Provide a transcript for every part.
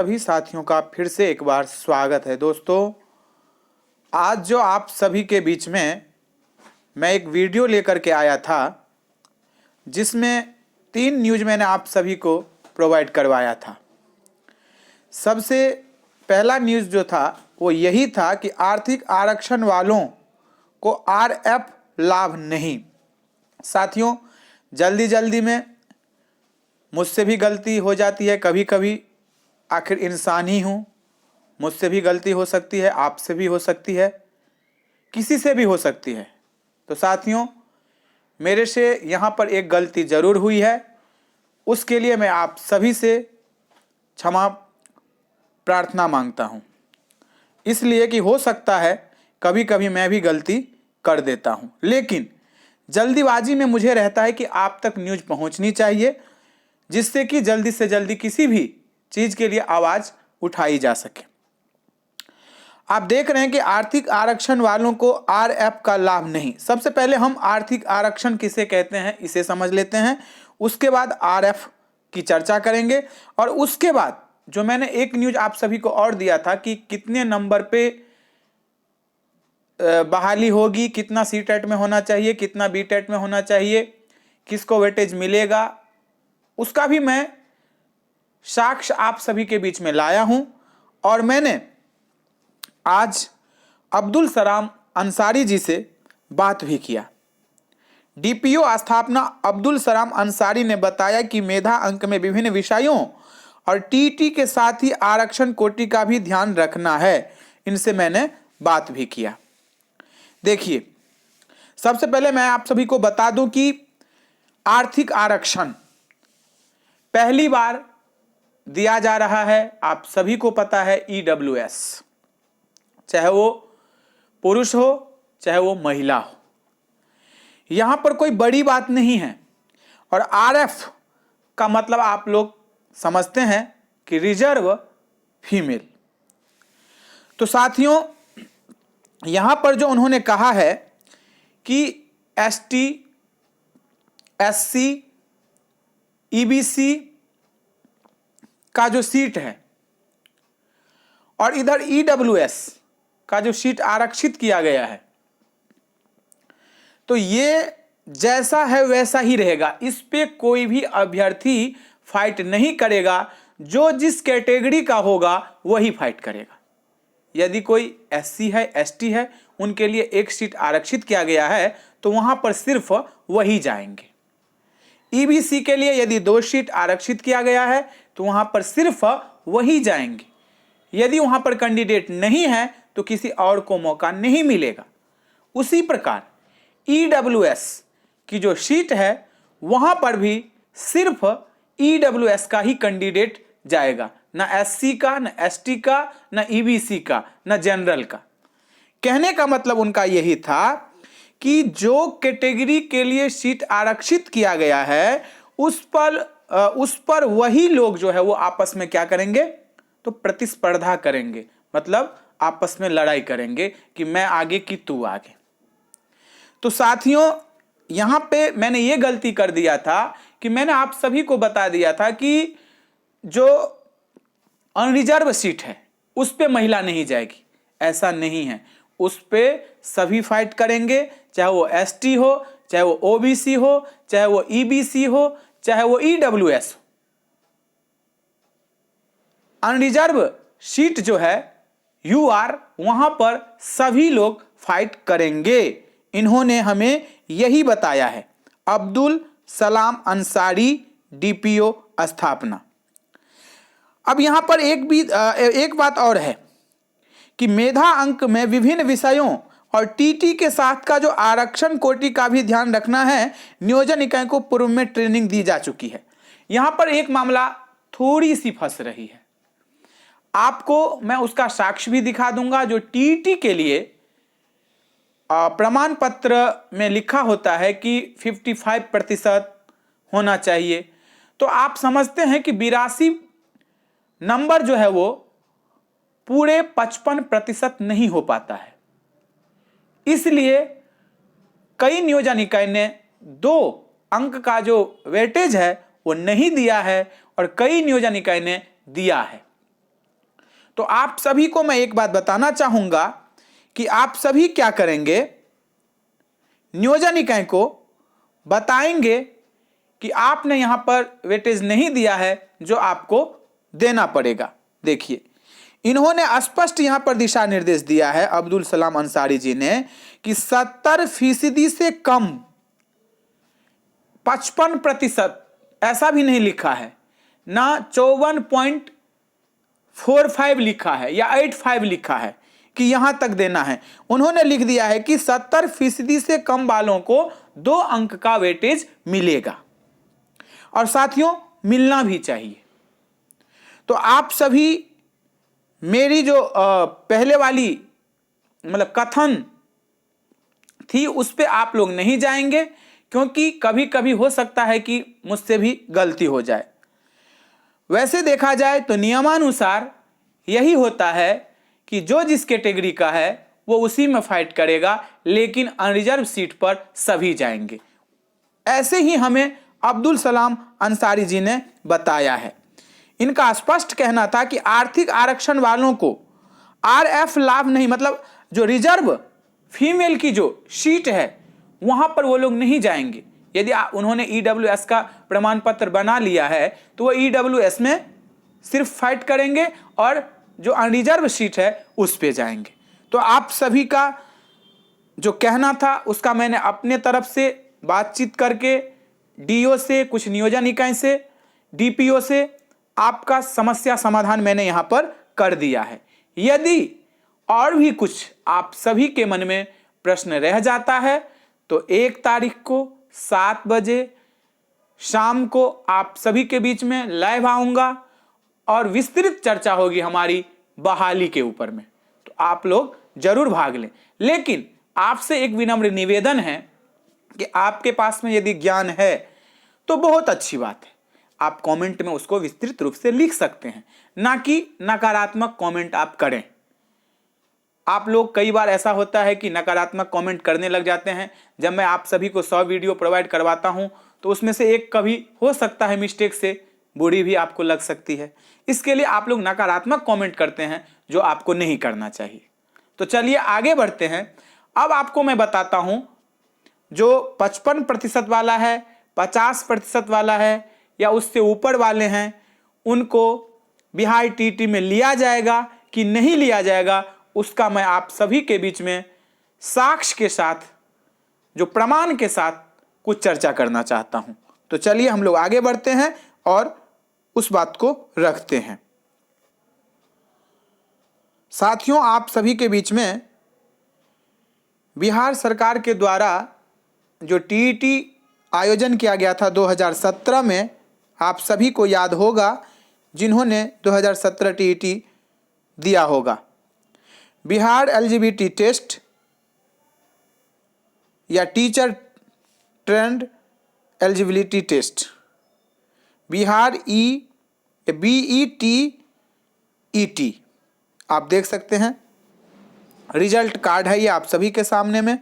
सभी साथियों का फिर से एक बार स्वागत है। दोस्तों, आज जो आप सभी के बीच में मैं एक वीडियो लेकर के आया था, जिसमें 3 न्यूज़ मैंने आप सभी को प्रोवाइड करवाया था। सबसे पहला न्यूज़ जो था वो यही था कि आर्थिक आरक्षण वालों को आरएफ लाभ नहीं। साथियों, जल्दी जल्दी में मुझसे भी गलती हो जाती है कभी कभी, आखिर इंसान ही हूँ। मुझसे भी गलती हो सकती है, आपसे भी हो सकती है, किसी से भी हो सकती है। तो साथियों, मेरे से यहाँ पर एक गलती ज़रूर हुई है, उसके लिए मैं आप सभी से क्षमा प्रार्थना मांगता हूँ। इसलिए कि हो सकता है कभी कभी मैं भी गलती कर देता हूँ, लेकिन जल्दीबाजी में मुझे रहता है कि आप तक न्यूज़ पहुँचनी चाहिए, जिससे कि जल्दी से जल्दी किसी भी चीज़ के लिए आवाज़ उठाई जा सके। आप देख रहे हैं कि आर्थिक आरक्षण वालों को आरएफ का लाभ नहीं। सबसे पहले हम आर्थिक आरक्षण किसे कहते हैं इसे समझ लेते हैं, उसके बाद आरएफ की चर्चा करेंगे, और उसके बाद जो मैंने एक न्यूज़ आप सभी को और दिया था कि कितने नंबर पे बहाली होगी, कितना सी टेट में होना चाहिए, कितना बी टेट में होना चाहिए, किसको वेटेज मिलेगा, उसका भी मैं साक्ष्य आप सभी के बीच में लाया हूं। और मैंने आज अब्दुल सलाम अंसारी जी से बात भी किया। डीपीओ स्थापना अब्दुल सलाम अंसारी ने बताया कि मेधा अंक में विभिन्न विषयों और टीटी के साथ ही आरक्षण कोटि का भी ध्यान रखना है। इनसे मैंने बात भी किया। देखिए, सबसे पहले मैं आप सभी को बता दूं कि आर्थिक आरक्षण पहली बार दिया जा रहा है, आप सभी को पता है, ईडब्ल्यूएस, चाहे वो पुरुष हो चाहे वो महिला हो। यहां पर कोई बड़ी बात नहीं है। और आरएफ का मतलब आप लोग समझते हैं कि रिजर्व फीमेल। तो साथियों, यहां पर जो उन्होंने कहा है कि एसटी, एससी, ईबीसी का जो सीट है और इधर ईडब्ल्यूएस का जो सीट आरक्षित किया गया है, तो ये जैसा है वैसा ही रहेगा। इस पे कोई भी अभ्यर्थी फाइट नहीं करेगा। जो जिस कैटेगरी का होगा वही फाइट करेगा। यदि कोई एससी है, एसटी है, उनके लिए एक सीट आरक्षित किया गया है तो वहां पर सिर्फ वही जाएंगे। ईबीसी के लिए यदि 2 सीट आरक्षित किया गया है तो वहां पर सिर्फ वही जाएंगे। यदि वहां पर कैंडिडेट नहीं है तो किसी और को मौका नहीं मिलेगा। उसी प्रकार ईडब्ल्यूएस की जो सीट है वहां पर भी सिर्फ ईडब्ल्यूएस का ही कैंडिडेट जाएगा, ना एससी का, ना एसटी का, ना ईबीसी का, ना जनरल का। कहने का मतलब उनका यही था कि जो कैटेगरी के लिए सीट आरक्षित किया गया है उस पर वही लोग जो है वो आपस में क्या करेंगे, तो प्रतिस्पर्धा करेंगे। मतलब आपस में लड़ाई करेंगे कि मैं आगे कि तू आगे। तो साथियों, यहां पे मैंने ये गलती कर दिया था कि मैंने आप सभी को बता दिया था कि जो अनरिजर्व सीट है उस पे महिला नहीं जाएगी। ऐसा नहीं है, उस पे सभी फाइट करेंगे, चाहे वो एसटी हो, चाहे वो ओबीसी हो, चाहे वो ईबीसी हो, चाहे वो ईडब्ल्यूएस हो। अनरिजर्व सीट जो है यूआर, वहां पर सभी लोग फाइट करेंगे। इन्होंने हमें यही बताया है। अब्दुल सलाम अंसारी, डीपीओ स्थापना। अब यहां पर एक बात और है कि मेधा अंक में विभिन्न विषयों और टीटी के साथ का जो आरक्षण कोटि का भी ध्यान रखना है। नियोजन इकाई को पूर्व में ट्रेनिंग दी जा चुकी है। यहां पर एक मामला थोड़ी सी फंस रही है, आपको मैं उसका साक्ष्य भी दिखा दूंगा। जो टीटी के लिए प्रमाण पत्र में लिखा होता है कि 55% होना चाहिए, तो आप समझते हैं कि 82 नंबर जो है वो पूरे 55% नहीं हो पाता है। इसलिए कई नियोजन इकाई ने 2 अंक का जो वेटेज है वो नहीं दिया है और कई नियोजन इकाई ने दिया है। तो आप सभी को मैं एक बात बताना चाहूंगा कि आप सभी क्या करेंगे, नियोजन इकाई को बताएंगे कि आपने यहां पर वेटेज नहीं दिया है जो आपको देना पड़ेगा। देखिए, इन्होंने स्पष्ट यहां पर दिशा निर्देश दिया है अब्दुल सलाम अंसारी जी ने कि 70% से कम 55%, ऐसा भी नहीं लिखा है ना, 54.45 लिखा है या 85 लिखा है कि यहां तक देना है। उन्होंने लिख दिया है कि 70% से कम वालों को 2 अंक का वेटेज मिलेगा, और साथियों मिलना भी चाहिए। तो आप सभी मेरी जो पहले वाली मतलब कथन थी उस पे आप लोग नहीं जाएंगे, क्योंकि कभी कभी हो सकता है कि मुझसे भी गलती हो जाए। वैसे देखा जाए तो नियमानुसार यही होता है कि जो जिस कैटेगरी का है वो उसी में फाइट करेगा, लेकिन अनरिजर्व सीट पर सभी जाएंगे। ऐसे ही हमें अब्दुल सलाम अंसारी जी ने बताया है। इनका स्पष्ट कहना था कि आर्थिक आरक्षण वालों को आरएफ लाभ नहीं, मतलब जो रिजर्व फीमेल की जो सीट है वहां पर वो लोग नहीं जाएंगे। यदि उन्होंने ईडब्ल्यूएस का प्रमाण पत्र बना लिया है तो वो ईडब्ल्यूएस में सिर्फ फाइट करेंगे और जो अनरिजर्व सीट है उस पे जाएंगे। तो आप सभी का जो कहना था उसका मैंने अपने तरफ से बातचीत करके डीओ से, कुछ नियोजन इकाई से, डीपीओ से आपका समस्या समाधान मैंने यहां पर कर दिया है। यदि और भी कुछ आप सभी के मन में प्रश्न रह जाता है तो 1 तारीख को 7 बजे शाम को आप सभी के बीच में लाइव आऊंगा और विस्तृत चर्चा होगी हमारी बहाली के ऊपर में। तो आप लोग जरूर भाग लें। लेकिन आपसे एक विनम्र निवेदन है कि आपके पास में यदि ज्ञान है तो बहुत अच्छी बात है, आप कमेंट में उसको विस्तृत रूप से लिख सकते हैं, ना कि नकारात्मक कमेंट आप करें। आप लोग कई बार ऐसा होता है कि नकारात्मक कमेंट करने लग जाते हैं। जब मैं आप सभी को 100 वीडियो प्रोवाइड करवाता हूं तो उसमें से एक कभी हो सकता है मिस्टेक से बुरी भी आपको लग सकती है। इसके लिए आप लोग नकारात्मक कमेंट करते हैं जो आपको नहीं करना चाहिए। तो चलिए आगे बढ़ते हैं। अब आपको मैं बताता हूं जो 55% वाला है, 50% वाला है या उससे ऊपर वाले हैं, उनको बिहार टीटी में लिया जाएगा कि नहीं लिया जाएगा, उसका मैं आप सभी के बीच में साक्ष्य के साथ, जो प्रमाण के साथ कुछ चर्चा करना चाहता हूं। तो चलिए हम लोग आगे बढ़ते हैं और उस बात को रखते हैं। साथियों, आप सभी के बीच में बिहार सरकार के द्वारा जो टीईटी आयोजन किया गया था 2017 में, आप सभी को याद होगा जिन्होंने 2017 टीईटी दिया होगा। बिहार एलजीबीटी टेस्ट या teacher trained eligibility test, Bihar BETET, आप देख सकते हैं रिजल्ट कार्ड है ये आप सभी के सामने में।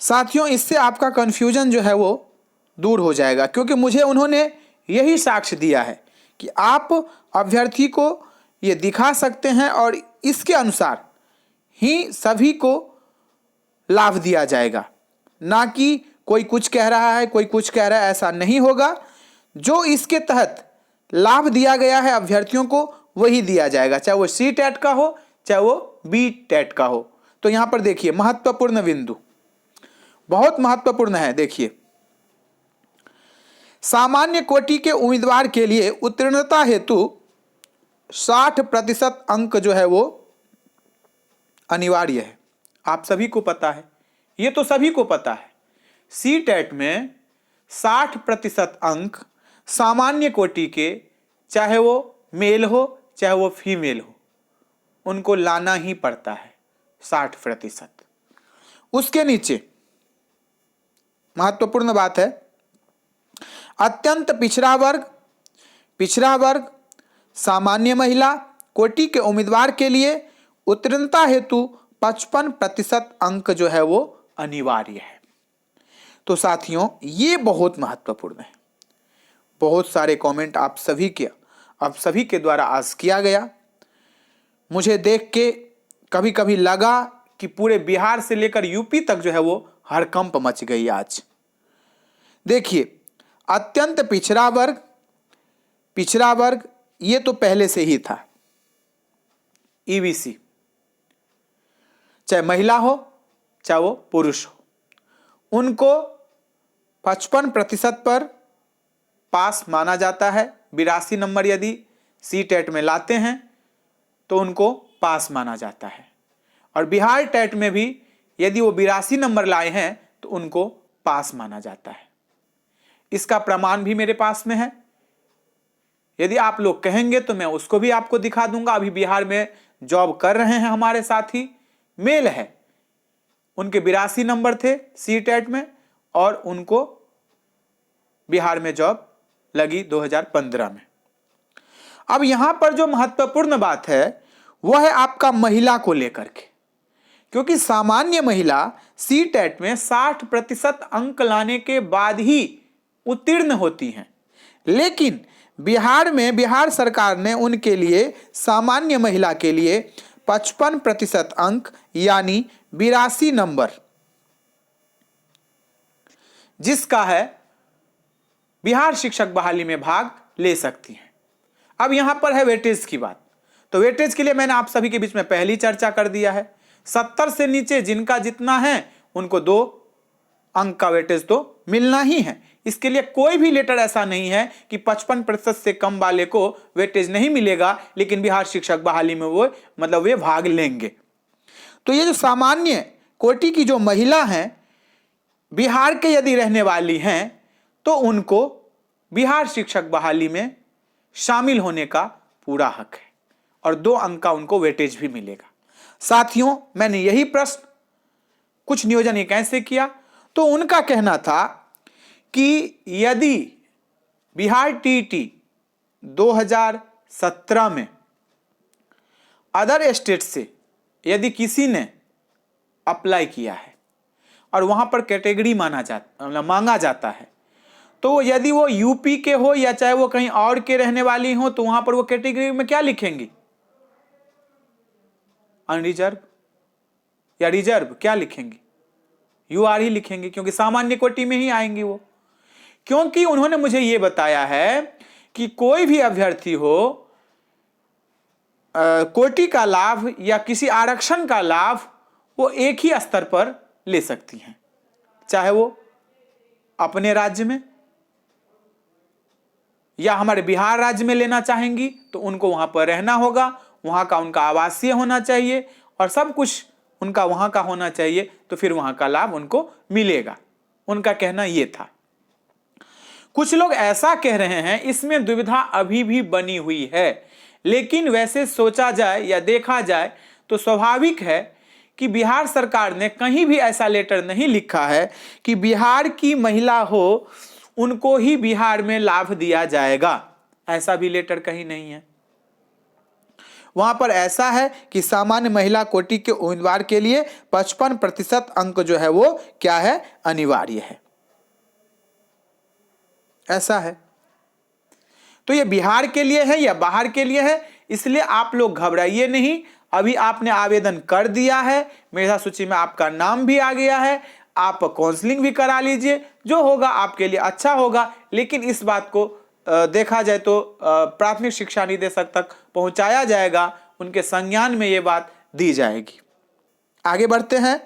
साथियों, इससे आपका कंफ्यूजन जो है वो दूर हो जाएगा, क्योंकि मुझे उन्होंने यही साक्ष्य दिया है कि आप अभ्यर्थी को ये दिखा सकते हैं और इसके अनुसार ही सभी को लाभ दिया जाएगा, ना कि कोई कुछ कह रहा है कोई कुछ कह रहा है, ऐसा नहीं होगा। जो इसके तहत लाभ दिया गया है अभ्यर्थियों को वही दिया जाएगा, चाहे वो CTET का हो चाहे वो BTET का हो। तो यहां पर देखिए महत्वपूर्ण बिंदु, बहुत महत्वपूर्ण है। देखिए, सामान्य कोटि के उम्मीदवार के लिए उत्तीर्णता हेतु 60% अंक जो है वो अनिवार्य है। आप सभी को पता है, ये तो सभी को पता है, CTET में 60% अंक सामान्य कोटि के, चाहे वो मेल हो चाहे वो फीमेल हो, उनको लाना ही पड़ता है 60%। उसके नीचे महत्वपूर्ण बात है, अत्यंत पिछड़ा वर्ग, सामान्य महिला कोटि के उम्मीदवार के लिए उत्तीर्णता हेतु 55% अंक जो है वो अनिवार्य है। तो साथियों, ये बहुत महत्वपूर्ण है। बहुत सारे कमेंट आप सभी के अब सभी के द्वारा आज किया गया। मुझे देख के कभी कभी लगा कि पूरे बिहार से लेकर यूपी तक जो है वो हड़कंप मच गई आज। देखिए, अत्यंत पिछड़ा वर्ग ये तो पहले से ही था। ईबीसी, चाहे महिला हो चाहे वो पुरुष हो, उनको 55% पर पास माना जाता है। 82 नंबर यदि सी-टेट में लाते हैं तो उनको पास माना जाता है। और बिहार टेट में भी यदि वो 82 नंबर लाए हैं तो उनको पास माना जाता है। इसका प्रमाण भी मेरे पास में है। यदि आप लोग कहेंगे तो मैं उसको भी आपको दिखा दूंगा। अभी बिहार में जॉब कर रहे हैं हमारे साथी, मेल है, उनके 82 नंबर थे सी-टेट में और उनको बिहार में जॉब लगी 2015 में। अब यहां पर जो महत्वपूर्ण बात है वह है आपका महिला को लेकर के, क्योंकि सामान्य महिला सी-टेट में 60% अंक लाने के बाद ही उत्तीर्ण होती हैं, लेकिन बिहार में बिहार सरकार ने उनके लिए, सामान्य महिला के लिए 55% अंक यानी 82 नंबर जिसका है बिहार शिक्षक बहाली में भाग ले सकती हैं। अब यहां पर है वेटेज की बात। तो वेटेज के लिए मैंने आप सभी के बीच में पहली चर्चा कर दिया है। 70 से नीचे जिनका जितना है उनको 2 अंक का वेटेज तो मिलना ही है। इसके लिए कोई भी लेटर ऐसा नहीं है कि 55% से कम वाले को वेटेज नहीं मिलेगा, लेकिन बिहार शिक्षक बहाली में वो वे भाग लेंगे। तो ये जो सामान्य कोटि की जो महिला हैं, बिहार के यदि रहने वाली हैं तो उनको बिहार शिक्षक बहाली में शामिल होने का पूरा हक है और 2 अंक का उनको वेटेज भी मिलेगा। साथियों, मैंने यही प्रश्न कुछ नियोजन एक ऐसे किया तो उनका कहना था कि यदि बिहार टीटी 2017 में अदर स्टेट से यदि किसी ने अप्लाई किया है और वहां पर कैटेगरी मांगा जाता है, तो यदि वो यूपी के हो या चाहे वो कहीं और के रहने वाली हो, तो वहां पर वो कैटेगरी में क्या लिखेंगी? अनरिजर्व या रिजर्व क्या लिखेंगी? यूआर ही लिखेंगे, क्योंकि सामान्य कोटि में ही आएंगी वो। क्योंकि उन्होंने मुझे यह बताया है कि कोई भी अभ्यर्थी हो कोटि का लाभ या किसी आरक्षण का लाभ वो एक ही स्तर पर ले सकती हैं, चाहे वो अपने राज्य में या हमारे बिहार राज्य में लेना चाहेंगी तो उनको वहां पर रहना होगा, वहां का उनका आवासीय होना चाहिए और सब कुछ उनका वहां का होना चाहिए, तो फिर वहां का लाभ उनको मिलेगा। उनका कहना यह था। कुछ लोग ऐसा कह रहे हैं, इसमें दुविधा अभी भी बनी हुई है, लेकिन वैसे सोचा जाए या देखा जाए तो स्वाभाविक है कि बिहार सरकार ने कहीं भी ऐसा लेटर नहीं लिखा है कि बिहार की महिला हो उनको ही बिहार में लाभ दिया जाएगा। ऐसा भी लेटर कहीं नहीं है। वहां पर ऐसा है कि सामान्य महिला कोटि के उम्मीदवार के लिए 55% अंक जो है वो क्या है, अनिवार्य है। ऐसा है। तो ये बिहार के लिए है या बाहर के लिए है, इसलिए आप लोग घबराइए नहीं। अभी आपने आवेदन कर दिया है, मेधा सूची में आपका नाम भी आ गया है, आप काउंसलिंग भी करा लीजिए, जो होगा आपके लिए अच्छा होगा। लेकिन इस बात को देखा जाए तो प्राथमिक शिक्षा निदेशक तक पहुंचाया जाएगा, उनके संज्ञान में ये बात दी जाएगी। आगे बढ़ते हैं।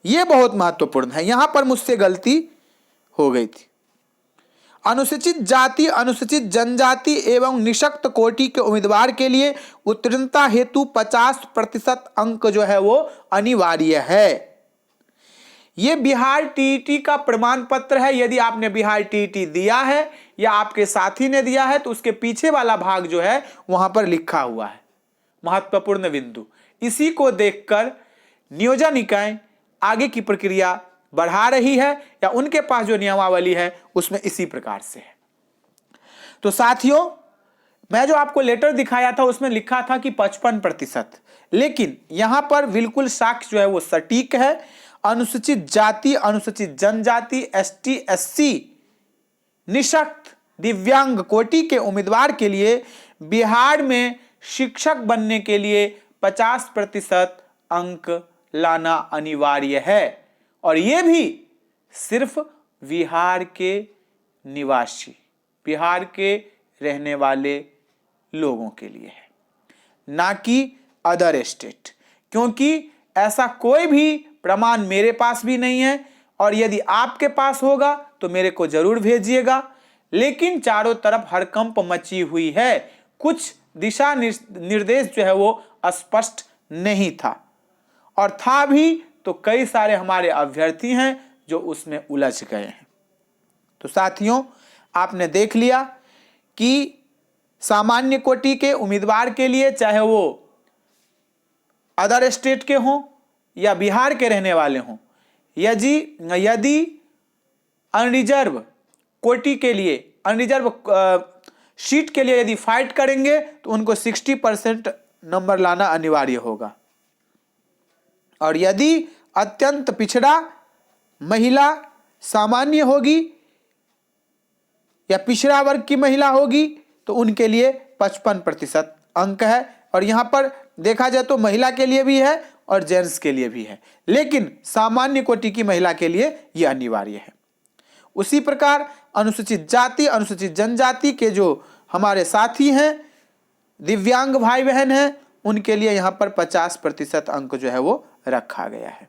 ये बहुत महत्वपूर्ण है, यहां पर मुझसे गलती हो गई थी। अनुसूचित जाति, अनुसूचित जनजाति एवं निःशक्त कोटि के उम्मीदवार के लिए उत्तीर्णता हेतु 50% अंक जो है वो अनिवार्य है। यह बिहार टीईटी का प्रमाण पत्र है। यदि आपने बिहार टीईटी दिया है या आपके साथी ने दिया है तो उसके पीछे वाला भाग जो है वहां पर लिखा हुआ है महत्वपूर्ण बिंदु। इसी को देखकर नियोजन इकाई आगे की प्रक्रिया बढ़ा रही है या उनके पास जो नियमावली है उसमें इसी प्रकार से है। तो साथियों, मैं जो आपको लेटर दिखाया था उसमें लिखा था कि 55%, लेकिन यहां पर बिल्कुल साक्ष्य जो है वो सटीक है। अनुसूचित जाति, अनुसूचित जनजाति, एसटी, एससी, निःशक्त, दिव्यांग कोटि के उम्मीदवार के लिए बिहार में शिक्षक बनने के लिए 50% अंक लाना अनिवार्य है, और यह भी सिर्फ बिहार के निवासी, बिहार के रहने वाले लोगों के लिए है, ना कि अदर स्टेट। क्योंकि ऐसा कोई भी प्रमाण मेरे पास भी नहीं है, और यदि आपके पास होगा तो मेरे को जरूर भेजिएगा। लेकिन चारों तरफ हड़कंप मची हुई है, कुछ दिशा निर्देश जो है वो स्पष्ट नहीं था, और था भी तो कई सारे हमारे अभ्यर्थी हैं जो उसमें उलझ गए हैं। तो साथियों, आपने देख लिया कि सामान्य कोटि के उम्मीदवार के लिए, चाहे वो अदर स्टेट के हों या बिहार के रहने वाले हों, यदि अनरिजर्व कोटि के लिए, अनरिजर्व सीट के लिए यदि फाइट करेंगे तो उनको 60% नंबर लाना अनिवार्य होगा। और यदि अत्यंत पिछड़ा महिला सामान्य होगी या पिछड़ा वर्ग की महिला होगी तो उनके लिए 55% अंक है। और यहां पर देखा जाए तो महिला के लिए भी है और जेंट्स के लिए भी है, लेकिन सामान्य कोटि की महिला के लिए यह अनिवार्य है। उसी प्रकार अनुसूचित जाति, अनुसूचित जनजाति के जो हमारे साथी हैं, दिव्यांग भाई बहन हैं, उनके लिए यहां पर 50% अंक जो है वो रखा गया है।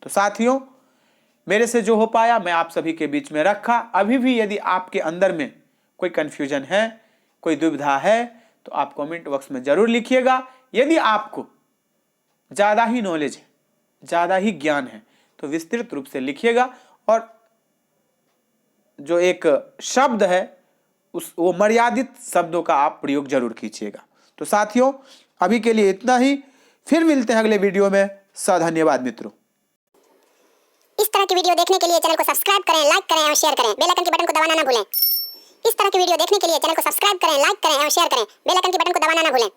तो साथियों, मेरे से जो हो पाया मैं आप सभी के बीच में रखा। अभी भी यदि आपके अंदर में कोई कंफ्यूजन है, कोई दुविधा है, तो आप कमेंट बॉक्स में जरूर लिखिएगा। यदि आपको ज़्यादा ही नॉलेज है, ज़्यादा ही ज्ञान है, तो विस्तृत रूप से लिखिएगा, और जो एक शब्द है वो मर्यादित शब्दों का आप प्रयोग जरूर कीजिएगा। तो साथियों, अभी के लिए इतना ही, फिर मिलते हैं अगले वीडियो में। धन्यवाद मित्रों। इस तरह की वीडियो देखने के लिए चैनल को सब्सक्राइब करें, लाइक करें और शेयर करें। बेल आइकन के बटन को दबाना ना भूलें। इस तरह की वीडियो देखने के लिए चैनल को सब्सक्राइब करें, लाइक करें और शेयर करें। बेल आइकन के बटन को दबाना ना भूलें।